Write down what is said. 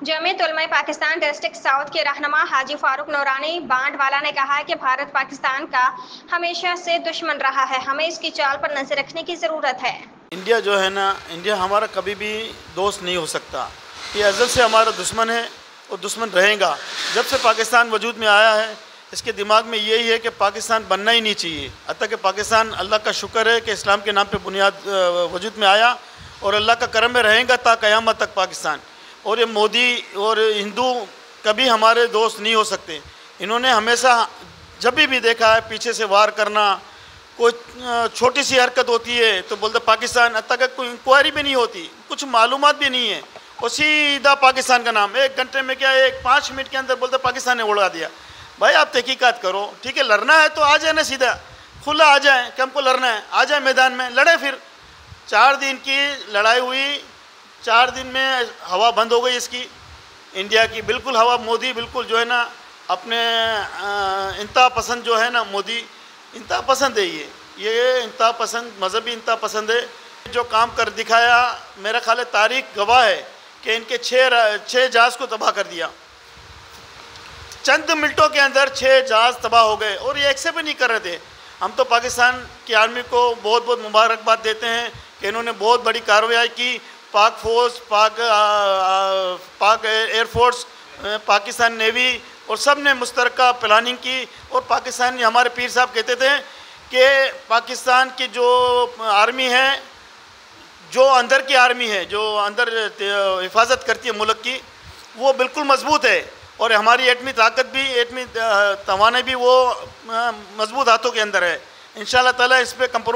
Jamiat Ulama Pakistan district south के रहनुमा हाजी फारूक नूरानी बांडवाला ने कहा है कि भारत पाकिस्तान का हमेशा से दुश्मन रहा है, हमें इसकी चाल पर नजर रखने की ज़रूरत है। इंडिया जो है ना, इंडिया हमारा कभी भी दोस्त नहीं हो सकता। ये अज़ल से हमारा दुश्मन है और दुश्मन रहेगा। जब से पाकिस्तान वजूद में आया है, इसके दिमाग में यही है कि पाकिस्तान बनना ही नहीं चाहिए। अतः कि पाकिस्तान, अल्लाह का शुक्र है कि इस्लाम के नाम पे बुनियाद वजूद में आया और अल्लाह का करम में रहेगा ता क़यामत तक पाकिस्तान। और ये मोदी और हिंदू कभी हमारे दोस्त नहीं हो सकते। इन्होंने हमेशा जब भी देखा है पीछे से वार करना, कोई छोटी सी हरकत होती है तो बोलते पाकिस्तान, तक कोई इंक्वायरी भी नहीं होती, कुछ मालूमात भी नहीं है और सीधा पाकिस्तान का नाम 1 घंटे में क्या 5 मिनट के अंदर बोलते पाकिस्तान ने उड़ा दिया। भाई आप तहकीकात करो, ठीक है, लड़ना है तो आ जाए ना, सीधा खुला आ जाए कि हमको लड़ना है, आ जाए मैदान में लड़े। फिर 4 दिन की लड़ाई हुई, 4 दिन में हवा बंद हो गई इसकी, इंडिया की बिल्कुल हवा। मोदी बिल्कुल जो है ना अपने इंतहा पसंद जो है ना, मोदी इंतहा पसंद है। ये इंतहा पसंद, मजहबी इंतहा पसंद है। जो काम कर दिखाया, मेरा ख्याल है तारीख गवाह है कि इनके 6 जहाज़ को तबाह कर दिया। चंद मिनटों के अंदर 6 जहाज़ तबाह हो गए और ये एक्सेप्ट नहीं कर रहे थे। हम तो पाकिस्तान की आर्मी को बहुत बहुत मुबारकबाद देते हैं कि इन्होंने बहुत बड़ी कार्रवाई की। पाक फोर्स, पाक एयरफोर्स, पाकिस्तान नेवी और सब ने मुश्तरका प्लानिंग की। और पाकिस्तान, हमारे पीर साहब कहते थे कि पाकिस्तान की जो आर्मी है, जो अंदर की आर्मी है, जो अंदर हिफाजत करती है मुल्क की, वो बिल्कुल मजबूत है। और हमारी एटमी ताकत भी, एटमी तवानाई भी वो मजबूत हाथों के अंदर है। इंशाअल्लाह ताला इस पर